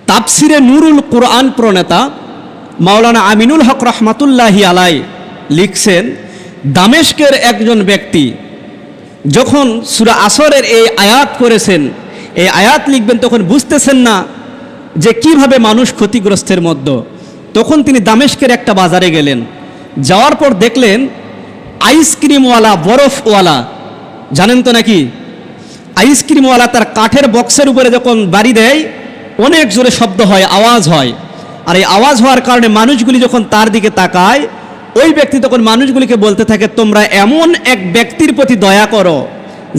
তাফসিরে নুরুল কুরআন প্রণেতা মাওলানা আমিনুল হক রহমাতুল্লাহি আলাই লিখছেন, দামেস্কের একজন ব্যক্তি যখন সূরা আসরের এই আয়াত করেছেন, এই আয়াত লিখবেন, তখন বুঝতেছেন না যে কিভাবে মানুষ ক্ষতিগ্রস্তের মধ্যে। তখন তিনি দামেস্কের একটা বাজারে গেলেন, যাওয়ার পর দেখলেন আইসক্রিমওয়ালা, বরফওয়ালা, জানেন তো নাকি আইসক্রিমওয়ালা তার কাঠের বক্সের উপরে যখন বাড়ি দেয় অনেক জোরে শব্দ হয়, আওয়াজ হয়। আর এই আওয়াজ হওয়ার কারণে মানুষগুলি যখন তার দিকে তাকায়, ওই ব্যক্তি তখন মানুষগুলিকে বলতে থাকে, তোমরা এমন এক ব্যক্তির প্রতি দয়া করো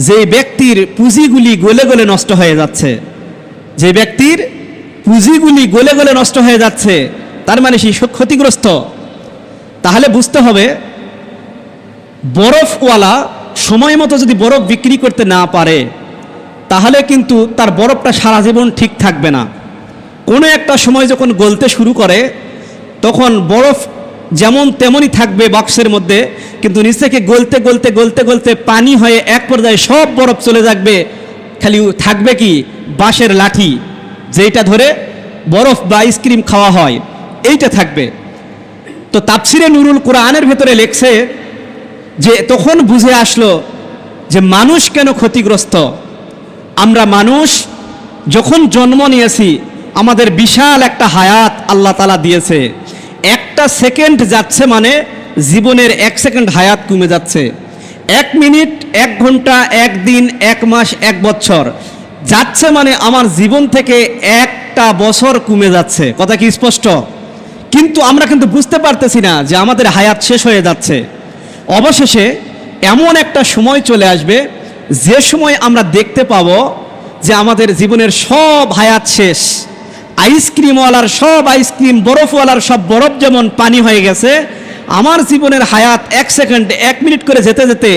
যে ব্যক্তির পুঁজিগুলি গলে গলে নষ্ট হয়ে যাচ্ছে, যে ব্যক্তির পুঁজিগুলি গলে গলে নষ্ট হয়ে যাচ্ছে, তার মানে সেই ক্ষতিগ্রস্ত। তাহলে বুঝতে হবে, বরফওয়ালা সময় মতো যদি বরফ বিক্রি করতে না পারে তাহলে কিন্তু তার বরফটা সারা জীবন ঠিক থাকবে না। কোনো একটা সময় যখন গলতে শুরু করে তখন বরফ যেমন তেমনই থাকবে বক্সের মধ্যে, কিন্তু নিচ থেকে গলতে গলতে গলতে গলতে পানি হয়ে এক পর্যায়ে সব বরফ চলে যাবে, খালি থাকবে কি বাঁশের লাঠি, যেটা ধরে বরফ বা আইসক্রিম খাওয়া হয়, এইটা থাকবে। তো তাফসিরে নুরুল কুরআনের ভেতরে লেখছে যে তখন বুঝে আসলো যে মানুষ কেন ক্ষতিগ্রস্ত। আমরা মানুষ যখন জন্ম নিয়েছি, আমাদের বিশাল একটা হায়াত আল্লাহ তাআলা দিয়েছে। একটা সেকেন্ড যাচ্ছে মানে জীবনের 1 সেকেন্ড হায়াত কমে যাচ্ছে। 1 মিনিট, 1 ঘন্টা, 1 দিন, 1 মাস, 1 বছর যাচ্ছে মানে আমার জীবন থেকে 1টা বছর কমে যাচ্ছে। কথা কি স্পষ্ট? কিন্তু আমরা কিন্তু বুঝতে পারতেছি না যে আমাদের হায়াত শেষ হয়ে যাচ্ছে। অবশেষে এমন একটা সময় চলে আসবে যে সময় আমরা দেখতে পাবো যে আমাদের জীবনের সব হায়াত শেষ। আইসক্রিমওয়ালার সব আইসক্রিম, বরফওয়ালার সব বরফ যেমন পানি হয়ে গেছে, আমার জীবনের হায়াত 1 সেকেন্ড, 1 মিনিট করে যেতে যেতে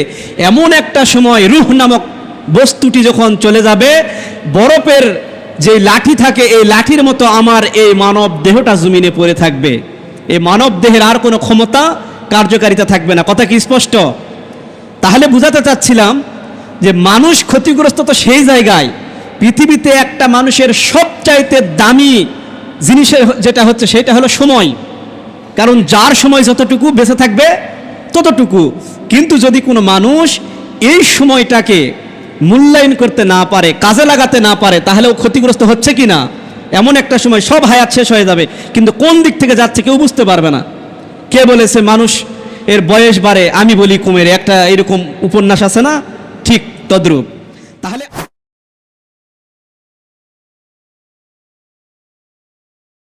এমন একটা সময় রূহ নামক বস্তুটি যখন চলে যাবে, বরফের যে লাঠি থাকে এই লাঠির মতো আমার এই মানব দেহটা জমিনে পড়ে থাকবে। এই মানব দেহের আর কোনো ক্ষমতা, কার্যকারিতা থাকবে না। কথা কি স্পষ্ট? তাহলে বুঝাতে চাচ্ছিলাম যে মানুষ ক্ষতিগ্রস্ত তো সেই জায়গায়, পৃথিবীতে একটা মানুষের সবচাইতে দামি জিনিসের যেটা হচ্ছে সেটা হলো সময়। কারণ যার সময় যতটুকু বেঁচে থাকবে ততটুকু। কিন্তু যদি কোনো মানুষ এই সময়টাকে মূল্যায়ন করতে না পারে, কাজে লাগাতে না পারে, তাহলে ও ক্ষতিগ্রস্ত হচ্ছে কি না? এমন একটা সময় সব হায়াত শেষ হয়ে যাবে, কিন্তু কোন দিক থেকে যাচ্ছে কেউ বুঝতে পারবে না। কে বলেছে মানুষ এর বয়স বাড়ে, আমি বলি কমে? একটা এরকম উপন্যাস আছে না, ঠিক তদ্রূপ।